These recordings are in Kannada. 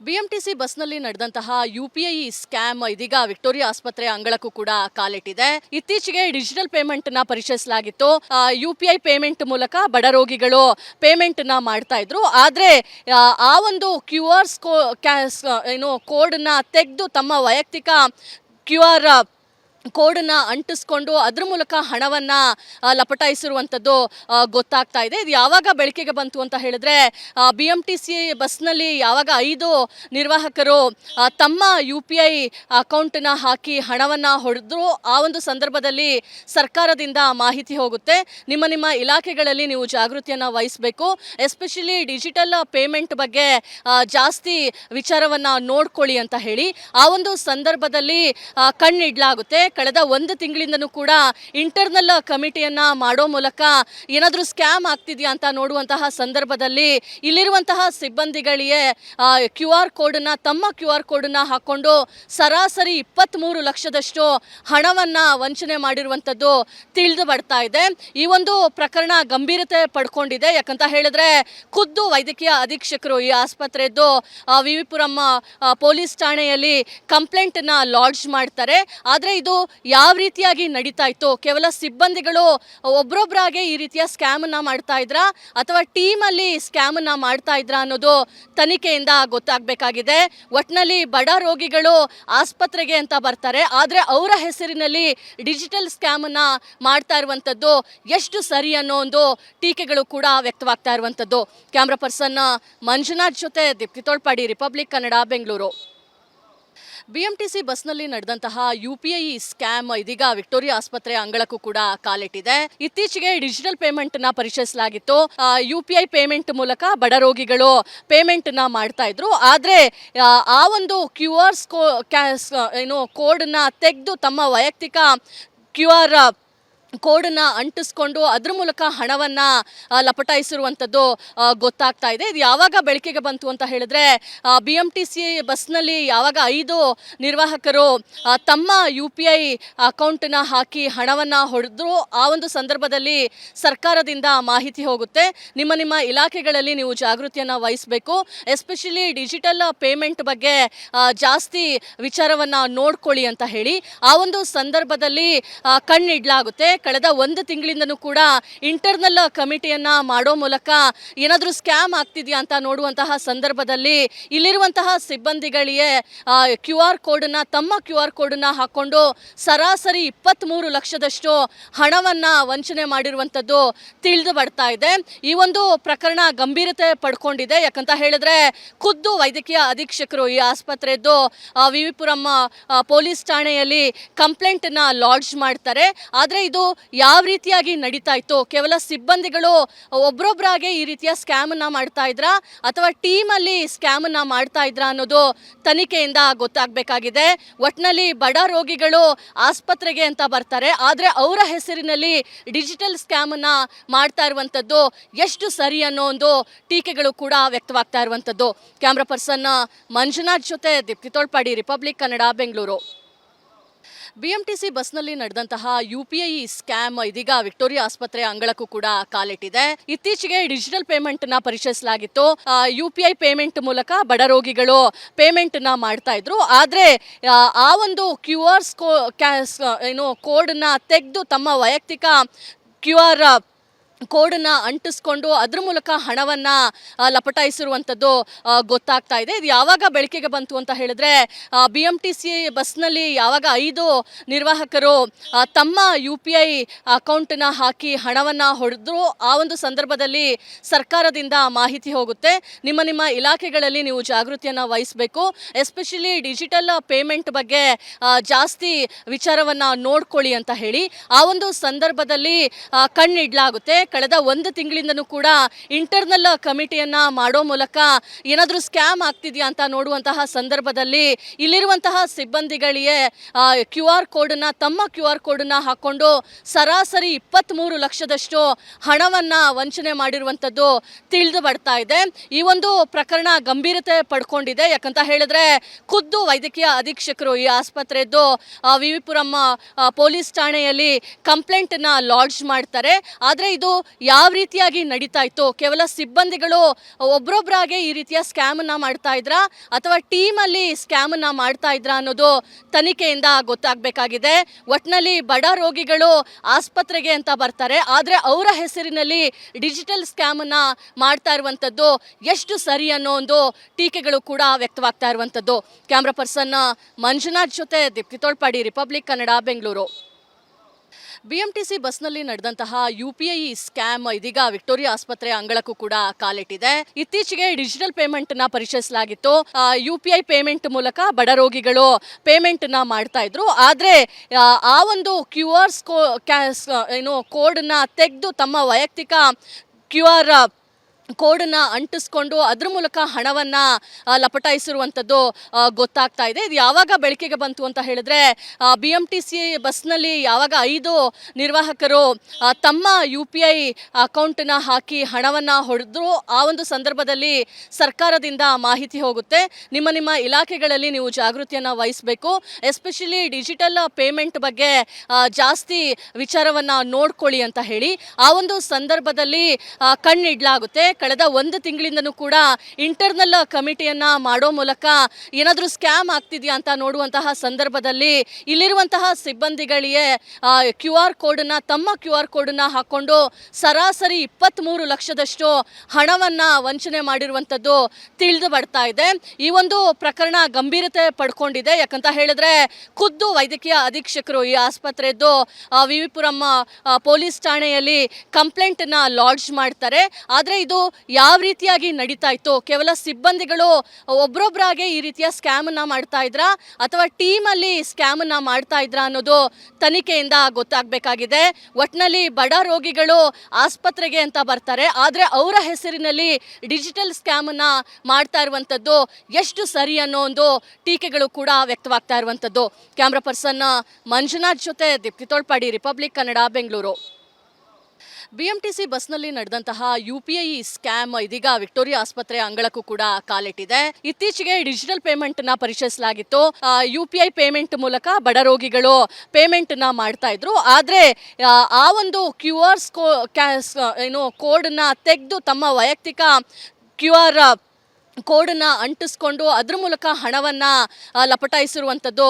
ಬಿಎಂಟಿಸಿ ಬಸ್ನಲ್ಲಿ ನಡೆದಂತಹ ಯುಪಿಐ ಸ್ಕ್ಯಾಮ್ ಇದೀಗ ವಿಕ್ಟೋರಿಯಾ ಆಸ್ಪತ್ರೆ ಅಂಗಳಕ್ಕೂ ಕೂಡ ಕಾಲಿಟ್ಟಿದೆ. ಇತ್ತೀಚೆಗೆ ಡಿಜಿಟಲ್ ಪೇಮೆಂಟ್ ನ ಪರಿಚಯಿಸಲಾಗಿತ್ತು. ಯುಪಿಐ ಪೇಮೆಂಟ್ ಮೂಲಕ ಬಡ ರೋಗಿಗಳು ಪೇಮೆಂಟ್ ನ ಮಾಡ್ತಾ ಇದ್ರು. ಆದ್ರೆ ಆ ಒಂದು QR ಕೋಡ್ ನ ತೆಗೆದು ತಮ್ಮ ವೈಯಕ್ತಿಕ QR ಕೋಡನ್ನ ಅಂಟಿಸ್ಕೊಂಡು ಅದ್ರ ಮೂಲಕ ಹಣವನ್ನ ಲಪಟಾಯಿಸಿರುವಂಥದ್ದು ಗೊತ್ತಾಗ್ತಾ ಇದೆ. ಇದು ಯಾವಾಗ ಬೆಳಕಿಗೆ ಬಂತು ಅಂತ ಹೇಳಿದ್ರೆ BMTC ಬಸ್ನಲ್ಲಿ ಯಾವಾಗ 5 ನಿರ್ವಾಹಕರು ತಮ್ಮ UPI ಅಕೌಂಟ್ನ ಹಾಕಿ ಹಣವನ್ನ ಹೊಡೆದ್ರು, ಆ ಒಂದು ಸಂದರ್ಭದಲ್ಲಿ ಸರ್ಕಾರದಿಂದ ಮಾಹಿತಿ ಹೋಗುತ್ತೆ. ನಿಮ್ಮ ಇಲಾಖೆಗಳಲ್ಲಿ ನೀವು ಜಾಗೃತಿಯನ್ನು ವಹಿಸಬೇಕು. ಎಸ್ಪೆಷಲಿ ಡಿಜಿಟಲ್ ಪೇಮೆಂಟ್ ಬಗ್ಗೆ ಜಾಸ್ತಿ ವಿಚಾರವನ್ನ ನೋಡ್ಕೊಳ್ಳಿ ಅಂತ ಹೇಳಿ ಆ ಒಂದು ಸಂದರ್ಭದಲ್ಲಿ ಕಣ್ಣಿಡ್ಲಾಗುತ್ತೆ. ಕಳೆದ 1 ತಿಂಗಳಿಂದನೂ ಕೂಡ ಇಂಟರ್ನಲ್ ಕಮಿಟಿಯನ್ನ ಮಾಡೋ ಮೂಲಕ ಏನಾದರೂ ಸ್ಕ್ಯಾಮ್ ಆಗ್ತಿದೆಯಾ ಅಂತ ನೋಡುವಂತಹ ಸಂದರ್ಭದಲ್ಲಿ ಇಲ್ಲಿರುವಂತಹ ಸಿಬ್ಬಂದಿಗಳಿಗೆ ತಮ್ಮ QR ಕೋಡನ್ನ ಹಾಕೊಂಡು ಸರಾಸರಿ 23 ಲಕ್ಷದಷ್ಟು ಹಣವನ್ನ ವಂಚನೆ ಮಾಡಿರುವಂಥದ್ದು ತಿಳಿದು ಬರ್ತಾ ಇದೆ. ಈ ಒಂದು ಪ್ರಕರಣ ಗಂಭೀರತೆ ಪಡ್ಕೊಂಡಿದೆ. ಯಾಕಂತ ಹೇಳಿದ್ರೆ ಖುದ್ದು ವೈದ್ಯಕೀಯ ಅಧೀಕ್ಷಕರು ಈ ಆಸ್ಪತ್ರೆದ್ದು ವಿವಿಪುರಂ ಪೊಲೀಸ್ ಠಾಣೆಯಲ್ಲಿ ಕಂಪ್ಲೇಂಟ್ ನ ಲಾಡ್ಜ್ ಮಾಡ್ತಾರೆ. ಆದ್ರೆ ಇದು ಯಾವ ರೀತಿಯಾಗಿ ನಡೀತಾ ಇತ್ತು, ಕೇವಲ ಸಿಬ್ಬಂದಿಗಳು ಒಬ್ರೊಬ್ರಾಗೆ ಈ ರೀತಿಯ ಸ್ಕ್ಯಾಮ್ ಅನ್ನ ಮಾಡ್ತಾ ಇದ್ರಾ ಅಥವಾ ಟೀಮ್ ಅಲ್ಲಿ ಸ್ಕ್ಯಾಮ್ ಅನ್ನ ಮಾಡ್ತಾ ಇದ್ರಾ ಅನ್ನೋದು ತನಿಖೆಯಿಂದ ಗೊತ್ತಾಗಬೇಕಾಗಿದೆ. ಒಟ್ನಲ್ಲಿ ಬಡ ರೋಗಿಗಳು ಆಸ್ಪತ್ರೆಗೆ ಅಂತ ಬರ್ತಾರೆ, ಆದ್ರೆ ಅವರ ಹೆಸರಿನಲ್ಲಿ ಡಿಜಿಟಲ್ ಸ್ಕ್ಯಾಮ್ ಅನ್ನ ಮಾಡ್ತಾ ಇರುವಂತದ್ದು ಎಷ್ಟು ಸರಿ ಅನ್ನೋ ಒಂದು ಟೀಕೆಗಳು ಕೂಡ ವ್ಯಕ್ತವಾಗ್ತಾ ಇರುವಂತದ್ದು. ಕ್ಯಾಮ್ರಾ ಪರ್ಸನ್ ಮಂಜುನಾಥ್ ಜೊತೆ ದೀಪ್ತಿ ತೋಳ್ಪಾಡಿ, ರಿಪಬ್ಲಿಕ್ ಕನ್ನಡ, ಬೆಂಗಳೂರು. ಬಿಎಂಟಿಸಿ ಬಸ್ನಲ್ಲಿ ನಡೆದಂತಹ ಯುಪಿಐ ಸ್ಕ್ಯಾಮ್ ಇದೀಗ ವಿಕ್ಟೋರಿಯಾ ಆಸ್ಪತ್ರೆ ಅಂಗಳಕ್ಕೂ ಕೂಡ ಕಾಲಿಟ್ಟಿದೆ. ಇತ್ತೀಚೆಗೆ ಡಿಜಿಟಲ್ ಪೇಮೆಂಟ್ ನ ಪರಿಚಯಿಸಲಾಗಿತ್ತು. UPI ಪೇಮೆಂಟ್ ಮೂಲಕ ಬಡ ರೋಗಿಗಳು ಪೇಮೆಂಟ್ ನ ಮಾಡ್ತಾ ಇದ್ರು. ಆದ್ರೆ ಆ ಒಂದು ಕೋಡ್ ನ ತೆಗೆದು ತಮ್ಮ ವೈಯಕ್ತಿಕ QR ಕೋಡನ್ನ ಅಂಟಿಸ್ಕೊಂಡು ಅದ್ರ ಮೂಲಕ ಹಣವನ್ನ ಲಪಟಾಯಿಸಿರುವಂಥದ್ದು ಗೊತ್ತಾಗ್ತಾ ಇದೆ. ಇದು ಯಾವಾಗ ಬೆಳಕಿಗೆ ಬಂತು ಅಂತ ಹೇಳಿದ್ರೆ BMTC ಬಸ್ನಲ್ಲಿ ಯಾವಾಗ 5 ನಿರ್ವಾಹಕರು ತಮ್ಮ UPI ಅಕೌಂಟ್ನ ಹಾಕಿ ಹಣವನ್ನ ಹೊಡೆದ್ರು, ಆ ಒಂದು ಸಂದರ್ಭದಲ್ಲಿ ಸರ್ಕಾರದಿಂದ ಮಾಹಿತಿ ಹೋಗುತ್ತೆ. ನಿಮ್ಮ ಇಲಾಖೆಗಳಲ್ಲಿ ನೀವು ಜಾಗೃತಿಯನ್ನು ವಹಿಸಬೇಕು. ಎಸ್ಪೆಷಲಿ ಡಿಜಿಟಲ್ ಪೇಮೆಂಟ್ ಬಗ್ಗೆ ಜಾಸ್ತಿ ವಿಚಾರವನ್ನ ನೋಡ್ಕೊಳ್ಳಿ ಅಂತ ಹೇಳಿ ಆ ಒಂದು ಸಂದರ್ಭದಲ್ಲಿ ಕಣ್ಣಿಡ್ಲಾಗುತ್ತೆ. ಕಳೆದ 1 ತಿಂಗಳಿಂದನೂ ಕೂಡ ಇಂಟರ್ನಲ್ ಕಮಿಟಿಯನ್ನ ಮಾಡೋ ಮೂಲಕ ಏನಾದರೂ ಸ್ಕ್ಯಾಮ್ ಆಗ್ತಿದೆಯಾ ಅಂತ ನೋಡುವಂತಹ ಸಂದರ್ಭದಲ್ಲಿ ಇಲ್ಲಿರುವಂತಹ ಸಿಬ್ಬಂದಿಗಳಿಗೆ ತಮ್ಮ QR ಕೋಡನ್ನ ಹಾಕೊಂಡು ಸರಾಸರಿ 23 ಲಕ್ಷದಷ್ಟು ಹಣವನ್ನ ವಂಚನೆ ಮಾಡಿರುವಂಥದ್ದು ತಿಳಿದು ಬರ್ತಾ ಇದೆ. ಈ ಒಂದು ಪ್ರಕರಣ ಗಂಭೀರತೆ ಪಡ್ಕೊಂಡಿದೆ. ಯಾಕಂತ ಹೇಳಿದ್ರೆ ಖುದ್ದು ವೈದ್ಯಕೀಯ ಅಧೀಕ್ಷಕರು ಈ ಆಸ್ಪತ್ರೆದ್ದು ವಿವಿಪುರಂ ಪೊಲೀಸ್ ಠಾಣೆಯಲ್ಲಿ ಕಂಪ್ಲೇಂಟ್ ನ ಲಾಡ್ಜ್ ಮಾಡ್ತಾರೆ. ಆದ್ರೆ ಇದು ಯಾವ ರೀತಿಯಾಗಿ ನಡೀತಾ ಇತ್ತು, ಕೇವಲ ಸಿಬ್ಬಂದಿಗಳು ಒಬ್ರೊಬ್ರಾಗೆ ಈ ರೀತಿಯ ಸ್ಕ್ಯಾಮ್ ಅನ್ನ ಮಾಡ್ತಾ ಇದ್ರಾ ಅಥವಾ ಟೀಮ್ ಅಲ್ಲಿ ಸ್ಕ್ಯಾಮ್ ಅನ್ನ ಮಾಡ್ತಾ ಇದ್ರಾ ಅನ್ನೋದು ತನಿಖೆಯಿಂದ ಗೊತ್ತಾಗಬೇಕಾಗಿದೆ. ಒಟ್ನಲ್ಲಿ ಬಡ ರೋಗಿಗಳು ಆಸ್ಪತ್ರೆಗೆ ಅಂತ ಬರ್ತಾರೆ, ಆದ್ರೆ ಅವರ ಹೆಸರಿನಲ್ಲಿ ಡಿಜಿಟಲ್ ಸ್ಕ್ಯಾಮ್ ಅನ್ನ ಮಾಡ್ತಾ ಇರುವಂತದ್ದು ಎಷ್ಟು ಸರಿ ಅನ್ನೋ ಒಂದು ಟೀಕೆಗಳು ಕೂಡ ವ್ಯಕ್ತವಾಗ್ತಾ ಇರುವಂತದ್ದು. ಕ್ಯಾಮ್ರಾ ಪರ್ಸನ್ ಮಂಜುನಾಥ್ ಜೊತೆ ದೀಪ್ತಿ ತೋಳ್ಪಾಡಿ, ರಿಪಬ್ಲಿಕ್ ಕನ್ನಡ, ಬೆಂಗಳೂರು. ಬಿಎಂಟಿಸಿ ಬಸ್ನಲ್ಲಿ ನಡೆದಂತಹ UPI ಸ್ಕ್ಯಾಮ್ ಇದೀಗ ವಿಕ್ಟೋರಿಯಾ ಆಸ್ಪತ್ರೆ ಅಂಗಳಕ್ಕೂ ಕೂಡ ಕಾಲಿಟ್ಟಿದೆ. ಇತ್ತೀಚೆಗೆ ಡಿಜಿಟಲ್ ಪೇಮೆಂಟ್ ನ ಪರಿಚಯಿಸಲಾಗಿತ್ತು. UPI ಪೇಮೆಂಟ್ ಮೂಲಕ ಬಡ ರೋಗಿಗಳು ಪೇಮೆಂಟ್ ನ ಮಾಡ್ತಾ ಇದ್ರು. ಆದ್ರೆ ಆ ಒಂದು ಕೋಡ್ ನ ತೆಗೆದು ತಮ್ಮ ವೈಯಕ್ತಿಕ QR ಕೋಡನ್ನ ಅಂಟಿಸ್ಕೊಂಡು ಅದ್ರ ಮೂಲಕ ಹಣವನ್ನ ಲಪಟಾಯಿಸಿರುವಂಥದ್ದು ಗೊತ್ತಾಗ್ತಾ ಇದೆ. ಇದು ಯಾವಾಗ ಬೆಳಕಿಗೆ ಬಂತು ಅಂತ ಹೇಳಿದ್ರೆ BMTC ಬಸ್ನಲ್ಲಿ ಯಾವಾಗ 5 ನಿರ್ವಾಹಕರು ತಮ್ಮ UPI ಅಕೌಂಟ್ನ ಹಾಕಿ ಹಣವನ್ನ ಹೊಡೆದ್ರು, ಆ ಒಂದು ಸಂದರ್ಭದಲ್ಲಿ ಸರ್ಕಾರದಿಂದ ಮಾಹಿತಿ ಹೋಗುತ್ತೆ. ನಿಮ್ಮ ಇಲಾಖೆಗಳಲ್ಲಿ ನೀವು ಜಾಗೃತಿಯನ್ನು ವಹಿಸಬೇಕು. ಎಸ್ಪೆಷಲಿ ಡಿಜಿಟಲ್ ಪೇಮೆಂಟ್ ಬಗ್ಗೆ ಜಾಸ್ತಿ ವಿಚಾರವನ್ನ ನೋಡ್ಕೊಳ್ಳಿ ಅಂತ ಹೇಳಿ ಆ ಒಂದು ಸಂದರ್ಭದಲ್ಲಿ ಕಣ್ಣಿಡ್ಲಾಗುತ್ತೆ. ಕಳೆದ 1 ತಿಂಗಳಿಂದನೂ ಕೂಡ ಇಂಟರ್ನಲ್ ಕಮಿಟಿಯನ್ನ ಮಾಡೋ ಮೂಲಕ ಏನಾದರೂ ಸ್ಕ್ಯಾಮ್ ಆಗ್ತಿದೆಯಾ ಅಂತ ನೋಡುವಂತಹ ಸಂದರ್ಭದಲ್ಲಿ ಇಲ್ಲಿರುವಂತಹ ಸಿಬ್ಬಂದಿಗಳಿಗೆ ತಮ್ಮ QR ಕೋಡನ್ನ ಹಾಕೊಂಡು ಸರಾಸರಿ 23 ಲಕ್ಷದಷ್ಟು ಹಣವನ್ನ ವಂಚನೆ ಮಾಡಿರುವಂಥದ್ದು ತಿಳಿದು ಬರ್ತಾ ಇದೆ. ಈ ಒಂದು ಪ್ರಕರಣ ಗಂಭೀರತೆ ಪಡ್ಕೊಂಡಿದೆ. ಯಾಕಂತ ಹೇಳಿದ್ರೆ ಖುದ್ದು ವೈದ್ಯಕೀಯ ಅಧೀಕ್ಷಕರು ಈ ಆಸ್ಪತ್ರೆದ್ದು ವಿವಿಪುರಂ ಪೊಲೀಸ್ ಠಾಣೆಯಲ್ಲಿ ಕಂಪ್ಲೇಂಟ್ ನ ಲಾಡ್ಜ್ ಮಾಡ್ತಾರೆ. ಆದ್ರೆ ಇದು ಯಾವ ರೀತಿಯಾಗಿ ನಡೀತಾ ಇತ್ತು? ಕೇವಲ ಸಿಬ್ಬಂದಿಗಳು ಒಬ್ರೊಬ್ರಾಗೆ ಈ ರೀತಿಯ ಸ್ಕ್ಯಾಮನ್ನು ಮಾಡ್ತಾ ಇದ್ರಾ ಅಥವಾ ಟೀಮಲ್ಲಿ ಸ್ಕ್ಯಾಮನ್ನು ಮಾಡ್ತಾ ಇದ್ರಾ ಅನ್ನೋದು ತನಿಖೆಯಿಂದ ಗೊತ್ತಾಗಬೇಕಾಗಿದೆ. ಒಟ್ಟಿನಲ್ಲಿ ಬಡ ರೋಗಿಗಳು ಆಸ್ಪತ್ರೆಗೆ ಅಂತ ಬರ್ತಾರೆ, ಆದರೆ ಅವರ ಹೆಸರಿನಲ್ಲಿ ಡಿಜಿಟಲ್ ಸ್ಕ್ಯಾಮನ್ನು ಮಾಡ್ತಾ ಇರುವಂಥದ್ದು ಎಷ್ಟು ಸರಿ ಅನ್ನೋ ಒಂದು ಟೀಕೆಗಳು ಕೂಡ ವ್ಯಕ್ತವಾಗ್ತಾ ಇರುವಂಥದ್ದು. ಕ್ಯಾಮ್ರಾ ಪರ್ಸನ್ ಮಂಜುನಾಥ್ ಜೊತೆ ದೀಪ್ತಿ ತೋಳ್ಪಾಡಿ, ರಿಪಬ್ಲಿಕ್ ಕನ್ನಡ, ಬೆಂಗಳೂರು. BMTC ಬಸ್ನಲ್ಲಿ ನಡೆದಂತಹ UPI ಸ್ಕ್ಯಾಮ್ ಇದೀಗ ವಿಕ್ಟೋರಿಯಾ ಆಸ್ಪತ್ರೆ ಅಂಗಳಕ್ಕೂ ಕೂಡ ಕಾಲಿಟ್ಟಿದೆ. ಇತ್ತೀಚೆಗೆ ಡಿಜಿಟಲ್ ಪೇಮೆಂಟ್ ನ ಪರಿಚಯಿಸಲಾಗಿತ್ತು. UPI ಪೇಮೆಂಟ್ ಮೂಲಕ ಬಡ ರೋಗಿಗಳು ಪೇಮೆಂಟ್ ನ ಮಾಡ್ತಾ ಇದ್ರು. ಆದ್ರೆ ಆ ಒಂದು QR ಕೋಡ್ ನ ತೆಗೆದು ತಮ್ಮ ವೈಯಕ್ತಿಕ QR ಕೋಡನ್ನು ಅಂಟಿಸ್ಕೊಂಡು ಅದ್ರ ಮೂಲಕ ಹಣವನ್ನು ಲಪಟಾಯಿಸಿರುವಂಥದ್ದು ಗೊತ್ತಾಗ್ತಾ ಇದೆ. ಇದು ಯಾವಾಗ ಬೆಳಕಿಗೆ ಬಂತು ಅಂತ ಹೇಳಿದ್ರೆ, BMTC ಬಸ್ನಲ್ಲಿ ಯಾವಾಗ 5 ನಿರ್ವಾಹಕರು ತಮ್ಮ UPI ಅಕೌಂಟನ್ನ ಹಾಕಿ ಹಣವನ್ನು ಹೊಡೆದ್ರು, ಆ ಒಂದು ಸಂದರ್ಭದಲ್ಲಿ ಸರ್ಕಾರದಿಂದ ಮಾಹಿತಿ ಹೋಗುತ್ತೆ. ನಿಮ್ಮ ಇಲಾಖೆಗಳಲ್ಲಿ ನೀವು ಜಾಗೃತಿಯನ್ನು ವಹಿಸಬೇಕು, ಎಸ್ಪೆಷಲಿ ಡಿಜಿಟಲ್ ಪೇಮೆಂಟ್ ಬಗ್ಗೆ ಜಾಸ್ತಿ ವಿಚಾರವನ್ನು ನೋಡ್ಕೊಳ್ಳಿ ಅಂತ ಹೇಳಿ ಆ ಒಂದು ಸಂದರ್ಭದಲ್ಲಿ ಕಣ್ಣಿಡ್ಲಾಗುತ್ತೆ. ಕಳೆದ 1 ತಿಂಗಳಿಂದನೂ ಕೂಡ ಇಂಟರ್ನಲ್ ಕಮಿಟಿಯನ್ನ ಮಾಡೋ ಮೂಲಕ ಏನಾದರೂ ಸ್ಕ್ಯಾಮ್ ಆಗ್ತಿದೆಯಾ ಅಂತ ನೋಡುವಂತಹ ಸಂದರ್ಭದಲ್ಲಿ ಇಲ್ಲಿರುವಂತಹ ಸಿಬ್ಬಂದಿಗಳಿಗೆ ತಮ್ಮ QR ಕೋಡನ್ನ ಹಾಕೊಂಡು ಸರಾಸರಿ 23 ಲಕ್ಷದಷ್ಟು ಹಣವನ್ನ ವಂಚನೆ ಮಾಡಿರುವಂಥದ್ದು ತಿಳಿದು ಬರ್ತಾ ಇದೆ. ಈ ಒಂದು ಪ್ರಕರಣ ಗಂಭೀರತೆ ಪಡ್ಕೊಂಡಿದೆ. ಯಾಕಂತ ಹೇಳಿದ್ರೆ ಖುದ್ದು ವೈದ್ಯಕೀಯ ಅಧೀಕ್ಷಕರು ಈ ಆಸ್ಪತ್ರೆದ್ದು ವಿವಿಪುರಂ ಪೊಲೀಸ್ ಠಾಣೆಯಲ್ಲಿ ಕಂಪ್ಲೇಂಟನ್ನು ಲಾಡ್ಜ್ ಮಾಡ್ತಾರೆ. ಆದರೆ ಇದು ಯಾವ ರೀತಿಯಾಗಿ ನಡೀತಾ ಇತ್ತು? ಕೇವಲ ಸಿಬ್ಬಂದಿಗಳು ಒಬ್ರೊಬ್ರಾಗೆ ಈ ರೀತಿಯ ಸ್ಕ್ಯಾಮನ್ನು ಮಾಡ್ತಾ ಇದ್ರಾ ಅಥವಾ ಟೀಮಲ್ಲಿ ಸ್ಕ್ಯಾಮನ್ನು ಮಾಡ್ತಾ ಇದ್ರಾ ಅನ್ನೋದು ತನಿಖೆಯಿಂದ ಗೊತ್ತಾಗಬೇಕಾಗಿದೆ. ಒಟ್ಟಿನಲ್ಲಿ ಬಡ ರೋಗಿಗಳು ಆಸ್ಪತ್ರೆಗೆ ಅಂತ ಬರ್ತಾರೆ, ಆದರೆ ಅವರ ಹೆಸರಿನಲ್ಲಿ ಡಿಜಿಟಲ್ ಸ್ಕ್ಯಾಮನ್ನು ಮಾಡ್ತಾ ಇರುವಂಥದ್ದು ಎಷ್ಟು ಸರಿ ಅನ್ನೋ ಒಂದು ಟೀಕೆಗಳು ಕೂಡ ವ್ಯಕ್ತವಾಗ್ತಾ ಇರುವಂಥದ್ದು. ಕ್ಯಾಮ್ರಾ ಪರ್ಸನ್ ಮಂಜುನಾಥ್ ಜೊತೆ ದೀಪ್ತಿ ತೋಳ್ಪಾಡಿ, ರಿಪಬ್ಲಿಕ್ ಕನ್ನಡ, ಬೆಂಗಳೂರು. BMTC ಬಸ್ನಲ್ಲಿ ನಡೆದಂತಹ UPI ಸ್ಕ್ಯಾಮ್ ಇದೀಗ ವಿಕ್ಟೋರಿಯಾ ಆಸ್ಪತ್ರೆ ಅಂಗಳಕ್ಕೂ ಕೂಡ ಕಾಲಿಟ್ಟಿದೆ. ಇತ್ತೀಚೆಗೆ ಡಿಜಿಟಲ್ ಪೇಮೆಂಟ್ ನ ಪರಿಚಯಿಸಲಾಗಿತ್ತು. UPI ಪೇಮೆಂಟ್ ಮೂಲಕ ಬಡ ರೋಗಿಗಳು ಪೇಮೆಂಟ್ ನ ಮಾಡ್ತಾ ಇದ್ರು. ಆದ್ರೆ ಆ ಒಂದು ಕೋಡ್ ನ ತೆಗೆದು ತಮ್ಮ ವೈಯಕ್ತಿಕ QR ಕೋಡನ್ನು ಅಂಟಿಸ್ಕೊಂಡು ಅದ್ರ ಮೂಲಕ ಹಣವನ್ನು ಲಪಟಾಯಿಸಿರುವಂಥದ್ದು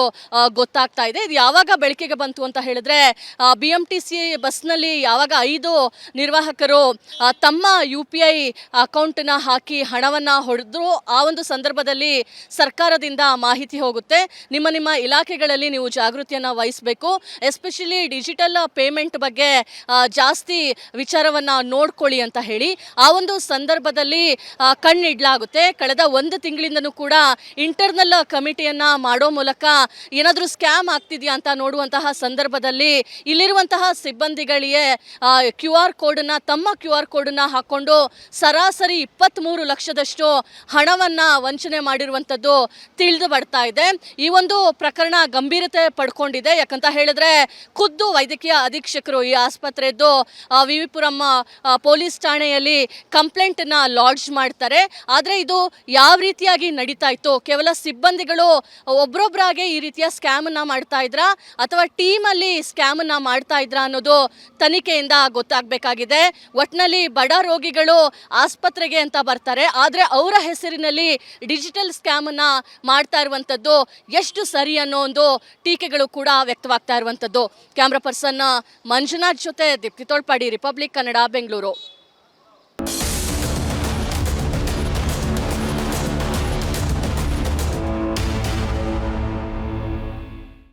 ಗೊತ್ತಾಗ್ತಾ ಇದೆ. ಇದು ಯಾವಾಗ ಬೆಳಕಿಗೆ ಬಂತು ಅಂತ ಹೇಳಿದ್ರೆ, BMTC ಬಸ್ನಲ್ಲಿ ಯಾವಾಗ 5 ನಿರ್ವಾಹಕರು ತಮ್ಮ UPI ಅಕೌಂಟನ್ನ ಹಾಕಿ ಹಣವನ್ನು ಹೊಡೆದ್ರು, ಆ ಒಂದು ಸಂದರ್ಭದಲ್ಲಿ ಸರ್ಕಾರದಿಂದ ಮಾಹಿತಿ ಹೋಗುತ್ತೆ. ನಿಮ್ಮ ಇಲಾಖೆಗಳಲ್ಲಿ ನೀವು ಜಾಗೃತಿಯನ್ನು ವಹಿಸಬೇಕು, ಎಸ್ಪೆಷಲಿ ಡಿಜಿಟಲ್ ಪೇಮೆಂಟ್ ಬಗ್ಗೆ ಜಾಸ್ತಿ ವಿಚಾರವನ್ನು ನೋಡ್ಕೊಳ್ಳಿ ಅಂತ ಹೇಳಿ ಆ ಒಂದು ಸಂದರ್ಭದಲ್ಲಿ ಕಣ್ಣಿಡ್ಲಾಗುತ್ತೆ. ಕಳೆದ 1 ತಿಂಗಳಿಂದನೂ ಕೂಡ ಇಂಟರ್ನಲ್ ಕಮಿಟಿಯನ್ನ ಮಾಡೋ ಮೂಲಕ ಏನಾದರೂ ಸ್ಕ್ಯಾಮ್ ಆಗ್ತಿದೆಯಾ ಅಂತ ನೋಡುವಂತಹ ಸಂದರ್ಭದಲ್ಲಿ ಇಲ್ಲಿರುವಂತಹ ಸಿಬ್ಬಂದಿಗಳಿಗೆ ತಮ್ಮ QR ಕೋಡನ್ನ ಹಾಕೊಂಡು ಸರಾಸರಿ 23 ಲಕ್ಷದಷ್ಟು ಹಣವನ್ನ ವಂಚನೆ ಮಾಡಿರುವಂಥದ್ದು ತಿಳಿದು ಬರ್ತಾ ಇದೆ. ಈ ಒಂದು ಪ್ರಕರಣ ಗಂಭೀರತೆ ಪಡ್ಕೊಂಡಿದೆ. ಯಾಕಂತ ಹೇಳಿದ್ರೆ ಖುದ್ದು ವೈದ್ಯಕೀಯ ಅಧೀಕ್ಷಕರು ಈ ಆಸ್ಪತ್ರೆದ್ದು ವಿವಿಪುರಂ ಪೊಲೀಸ್ ಠಾಣೆಯಲ್ಲಿ ಕಂಪ್ಲೇಂಟನ್ನು ಲಾಡ್ಜ್ ಮಾಡ್ತಾರೆ. ಆದರೆ ಇದು ಯಾವ ರೀತಿಯಾಗಿ ನಡೀತಾ ಇತ್ತು? ಕೇವಲ ಸಿಬ್ಬಂದಿಗಳು ಒಬ್ರೊಬ್ರಾಗೆ ಈ ರೀತಿಯ ಸ್ಕ್ಯಾಮನ್ನು ಮಾಡ್ತಾ ಇದ್ರಾ ಅಥವಾ ಟೀಮಲ್ಲಿ ಸ್ಕ್ಯಾಮನ್ನು ಮಾಡ್ತಾ ಇದ್ರಾ ಅನ್ನೋದು ತನಿಖೆಯಿಂದ ಗೊತ್ತಾಗಬೇಕಾಗಿದೆ. ಒಟ್ಟಿನಲ್ಲಿ ಬಡ ರೋಗಿಗಳು ಆಸ್ಪತ್ರೆಗೆ ಅಂತ ಬರ್ತಾರೆ, ಆದರೆ ಅವರ ಹೆಸರಿನಲ್ಲಿ ಡಿಜಿಟಲ್ ಸ್ಕ್ಯಾಮನ್ನು ಮಾಡ್ತಾ ಇರುವಂಥದ್ದು ಎಷ್ಟು ಸರಿ ಅನ್ನೋ ಒಂದು ಟೀಕೆಗಳು ಕೂಡ ವ್ಯಕ್ತವಾಗ್ತಾ ಇರುವಂಥದ್ದು. ಕ್ಯಾಮ್ರಾ ಪರ್ಸನ್ ಮಂಜುನಾಥ್ ಜೊತೆ ದೀಪ್ತಿ ತೋಳ್ಪಾಡಿ, ರಿಪಬ್ಲಿಕ್ ಕನ್ನಡ, ಬೆಂಗಳೂರು.